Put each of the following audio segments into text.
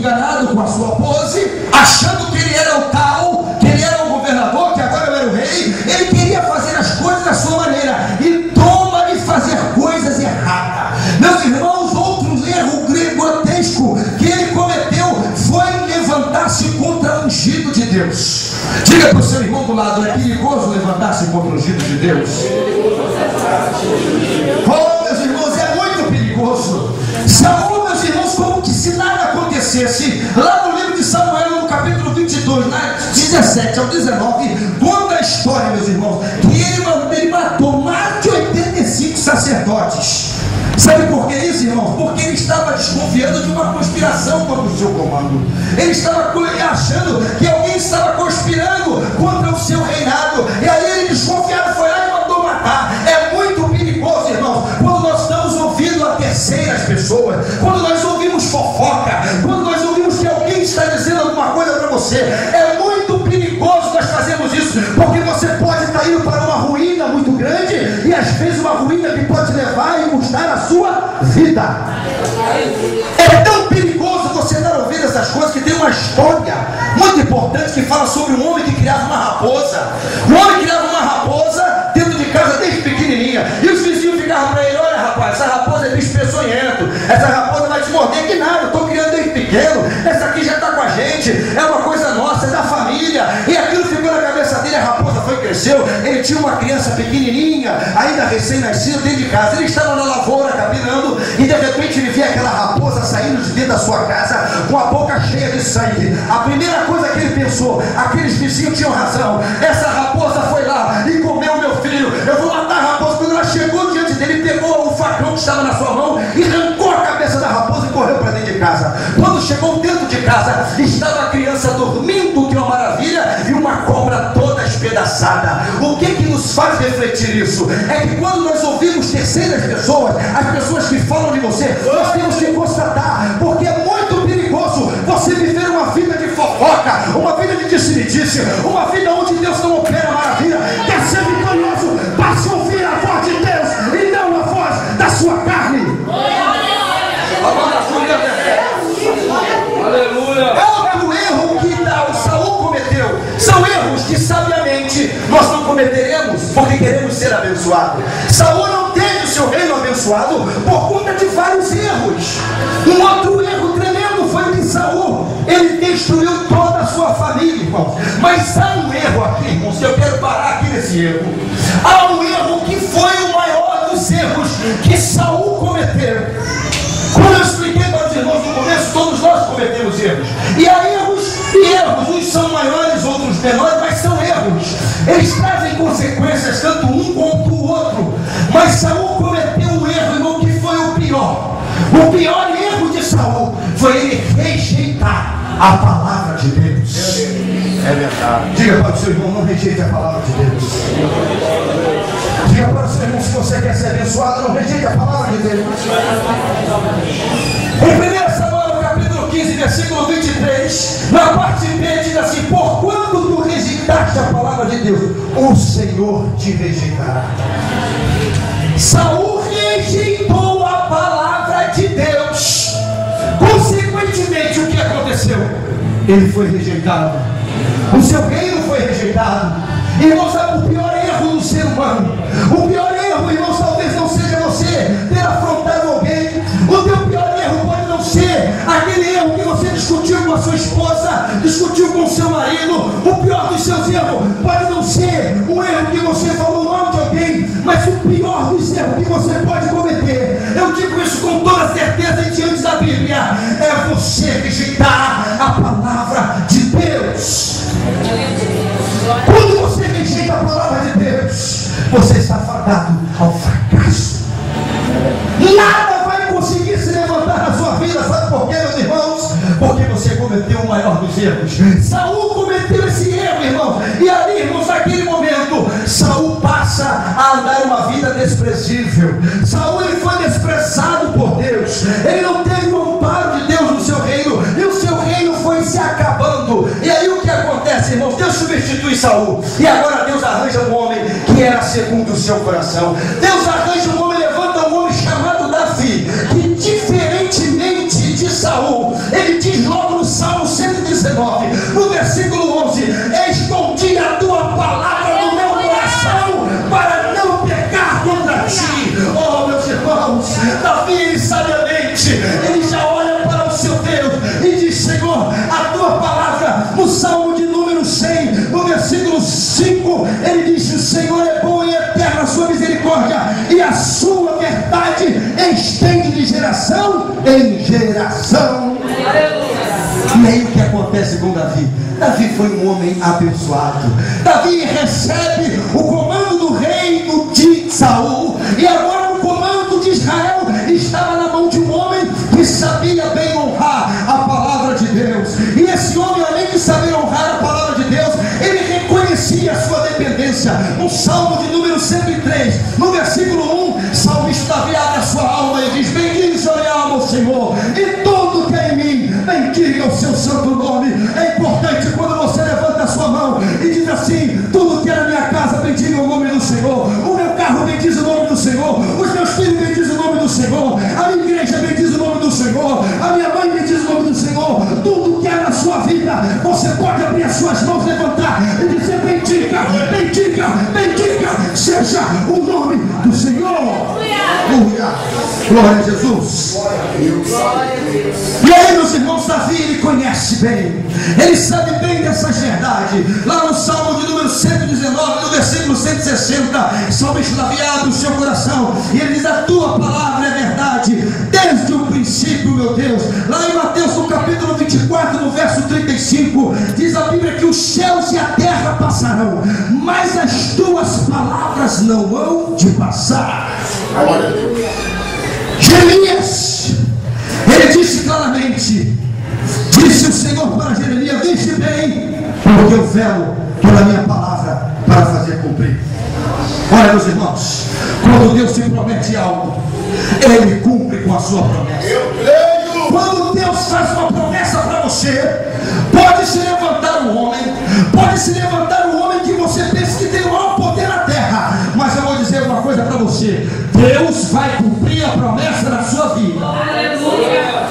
enganado com a sua pose, achando que ele era o tal, que ele era o governador, que agora ele era o rei. Ele queria fazer as coisas da sua maneira e toma de fazer coisas erradas. Meus irmãos, outro erro grotesco que ele cometeu foi levantar-se contra o ungido de Deus. Diga para o seu irmão do lado: é perigoso levantar-se contra o ungido de Deus. Oh, meus irmãos, é muito perigoso. Saul, meus irmãos, como que se nada acontecesse, lá no livro de Samuel, no capítulo 22, 17 ao 19, conta a história, meus irmãos, que ele matou mais de 85 sacerdotes. Sabe por que isso, irmãos? Porque ele estava desconfiando de uma conspiração contra o seu comando. Ele estava achando que alguém estava conspirando contra o seu reinado. E aí ele, desconfiado, foi lá e mandou matar. É muito perigoso, irmãos, quando nós estamos ouvindo a terceiras pessoas, quando nós ouvimos fofoca, quando nós ouvimos que alguém está dizendo alguma coisa para você. É muito perigoso nós fazermos isso, porque você pode estar indo para uma ruína muito grande, e às vezes uma ruína que pode levar e custar a sua vida. É tão perigoso você dar ouvido essas coisas, que tem uma história muito importante que fala sobre um homem que criava uma raposa. O homem criava uma raposa dentro de casa desde pequenininha, e os vizinhos ficavam para ele: olha, rapaz, essa raposa é bicho peçonhento, essa raposa vai te morder. Que nada, eu estou criando desde pequeno, essa aqui já está com a gente, é uma coisa nossa, é da família. E aquilo ficou na cabeça dele. A raposa foi, cresceu, ele tinha uma criança pequenininha, ainda recém-nascida, dentro de casa. Ele estava na lavoura capinando, e de repente ele via aquela raposa saindo de dentro da sua casa com a boca cheia de sangue. A primeira coisa que ele pensou: aqueles vizinhos tinham razão, essa raposa foi lá e comeu meu filho, eu vou matar a raposa. Quando ela chegou diante dele, pegou o facão que estava na sua mão e arrancou a cabeça da raposa e correu para dentro de casa. Quando chegou dentro de casa, estava a criança dormindo, que é uma maravilha, e uma cobra toda espedaçada. O que nos faz refletir isso? É que quando nós ouvimos terceiras pessoas, as pessoas que falam de você, nós temos que constatar, porque é muito perigoso você viver uma vida de fofoca, uma vida de disse-me-disse, uma vida onde Deus não opera maravilha. Quer ser vitorioso? Passe a ouvir a voz de Deus e não a voz da sua carne. Aleluia. Outro erro que o Saul cometeu são erros que sabiamente nós não cometeremos, porque queremos ser abençoados. Saul não teve o seu reino abençoado por conta de vários erros. Um outro erro tremendo foi que Saul, ele destruiu toda a sua família, irmãos. Mas há um erro aqui, irmãos, que eu quero parar aqui nesse erro. Há um erro que foi o maior dos erros que Saul cometeu. Quando eu expliquei para os irmãos no começo, todos nós cometemos erros. E há erros e erros. Uns são maiores, outros menores, mas são erros. Eles trazem consequências, tanto um quanto o outro. Mas Saul cometeu um erro, irmão, que foi o pior. O pior erro de Saul foi ele rejeitar a palavra de Deus. É verdade. Diga para o seu irmão: não rejeite a palavra de Deus. Diga para o seu irmão: se você quer ser abençoado, não rejeite a palavra de Deus. Em 1 Samuel, capítulo 15, versículo 23, na parte B diz assim: porquanto tu rejeitaste a palavra de Deus, o Senhor te rejeitará. Saul rejeitou a palavra de Deus. Consequentemente, o que aconteceu? Ele foi rejeitado. O seu reino foi rejeitado. Irmãos, sabe o pior erro do ser humano? O pior erro, irmãos, talvez não seja você ter afrontado alguém. O teu pior erro pode não ser aquele erro que você discutiu com a sua esposa, discutiu com o seu marido. O pior dos seus erros pode não ser o erro que você falou mal de alguém, mas o pior dos erros que você pode cometer, eu digo isso com toda certeza e diante da Bíblia, é você rejeitar a palavra de Deus. Quando você rejeita a palavra de Deus, você está fadado ao fracasso. Nada vai conseguir se levantar na sua vida. Sabe por quê, meus irmãos? Porque você cometeu o maior dos erros. Saul cometeu esse erro, irmãos. E ali, irmãos, naquele momento, Saul passa a andar uma vida desprezível. Saul, ele foi desprezado por Deus. Ele não teve o amparo de Deus no seu reino, e o seu reino foi se acabando. E aí o que acontece, irmãos? Deus substitui Saul, e agora Deus arranja um homem que era segundo o seu coração. Deus arranja um homem, levanta um homem chamado Davi, que diferentemente de Saul, ele diz logo em geração. E aí o que acontece com Davi? Davi foi um homem abençoado. Davi recebe o comando do reino de Saul, e agora o comando de Israel estava na mão de um homem que sabia bem honrar a palavra de Deus. E esse homem, além de saber honrar a palavra de Deus, ele reconhecia a sua dependência. No Salmo de número 103, no versículo 1, salmista Davi abre a sua alma e diz: bendize a minha alma o Senhor, e tudo que é em mim, bendiga o seu santo nome. É importante quando você levanta a sua mão e diz assim: tudo que é na minha casa, bendiga o nome do Senhor. O meu carro bendiz o nome do Senhor. Os meus filhos bendizem o nome do Senhor. A minha igreja bendiz o nome do Senhor. A minha mãe bendiz o nome do Senhor. Tudo que é na sua vida, você pode abrir as suas mãos, levantar e dizer: bendiga, bendiga, bendiga seja o nome do Senhor. Aleluia. Glória a Jesus. E aí, meus irmãos, Davi, ele conhece bem, ele sabe bem dessas verdades. Lá no Salmo de número 119, no versículo 160, o salmista Davi abre o seu coração e ele diz: a tua palavra é verdade desde o princípio, meu Deus. Lá em Mateus, no capítulo 24, no verso 35, diz a Bíblia que os céus e a terra passarão, mas as tuas palavras não hão de passar. Jeremias, ele disse claramente, disse o Senhor para Jeremias: viste bem, porque eu velo pela minha palavra para fazer cumprir. Olha, meus irmãos, quando Deus te promete algo, Ele cumpre com a sua promessa. Quando Deus faz uma promessa para você, pode se levantar um homem, pode se levantar um homem que você pensa que tem o maior poder na terra, mas eu vou dizer uma coisa para você: Deus vai cumprir a promessa na sua vida. Aleluia!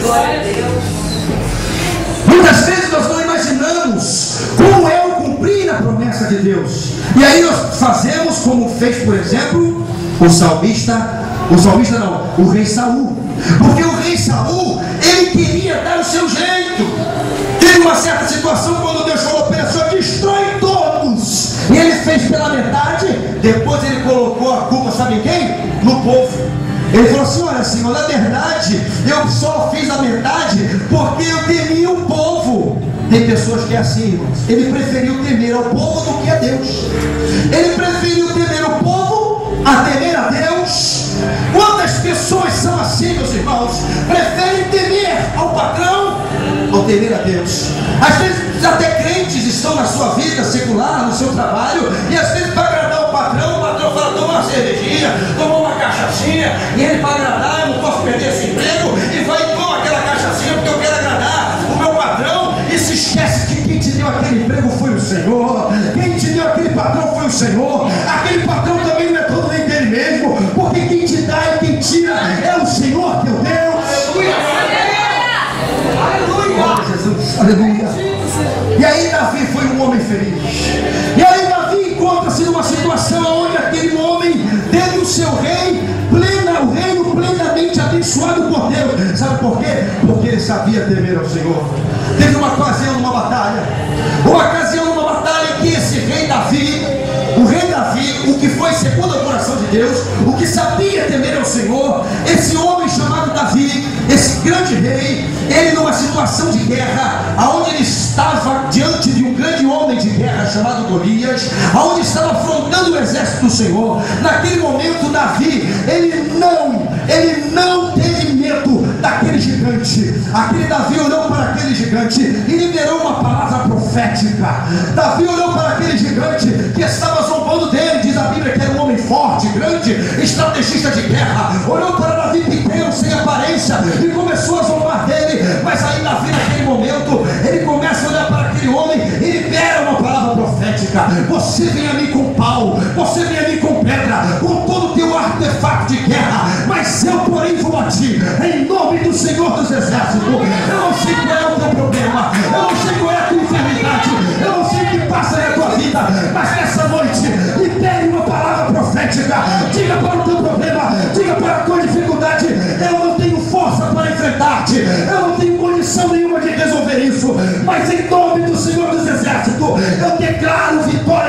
Glória a Deus. Muitas vezes nós não imaginamos como é o cumprir a promessa de Deus, e aí nós fazemos como fez, por exemplo, o rei Saul. Porque o rei Saul, ele queria dar o seu jeito. Teve uma certa situação quando Deus falou para ele: só destrói todos, e ele fez pela metade. Depois ele colocou a culpa, sabe em quem? No povo. Ele falou assim: olha, Senhor, na verdade eu só fiz a metade porque eu temia o povo. Tem pessoas que é assim, irmãos. Ele preferiu temer ao povo do que a Deus. Ele preferiu temer o povo a temer a Deus. Quantas pessoas são assim, meus irmãos? Preferem temer ao patrão ou temer a Deus. Às vezes até crentes estão na sua vida secular, no seu trabalho, e às vezes para agradar o patrão fala: toma uma cervejinha, toma uma cachaçinha, e ele para agradar: eu não posso perder esse emprego, e vai e toma aquela cachaçinha porque eu quero agradar o meu patrão, e se esquece que quem te deu aquele emprego foi o Senhor, quem te deu aquele patrão foi o Senhor. Aquele patrão também não é todo nem dele mesmo, porque quem te dá e quem tira é o Senhor teu Deus. Aleluia! Aleluia! Jesus, aleluia! E aí Davi foi um homem feliz. E aí Davi encontra-se numa situação onde aquele homem teve o seu o reino plenamente abençoado por Deus. Sabe por quê? Porque ele sabia temer ao Senhor. Teve uma ocasião numa batalha em que esse rei Davi, o que foi segundo o coração de Deus, o que sabia temer ao Senhor, esse homem chamado Davi, esse grande rei, ele numa situação de guerra, aonde ele estava diante de um grande homem de guerra chamado Golias, aonde estava afrontando o exército do Senhor. Naquele momento Davi, ele não teve medo daquele gigante. Aquele Davi olhou para aquele gigante e liberou uma palavra profética. Davi olhou para aquele gigante que estava zombando dele. Diz a Bíblia que era um homem forte, grande, estrategista de guerra. Olhou para Davi pequeno, sem aparência, e começou a zombar dele. Mas aí Davi, naquele momento, ele começa a olhar para aquele homem e libera uma palavra profética: você vem a mim com pau, você vem a mim com pedra, com todo o teu artefato de guerra, mas eu porém vou a ti, em nome do Senhor dos Exércitos. Eu não sei qual é o teu problema, eu não sei qual é a tua enfermidade, eu não sei o que passa na tua vida, mas nessa noite libere uma palavra profética. Diga para o teu problema, diga para a tua dificuldade: eu não tenho força para enfrentar-te, eu não tenho condição nenhuma de resolver isso, mas em nome do Senhor dos Exércitos eu declaro vitória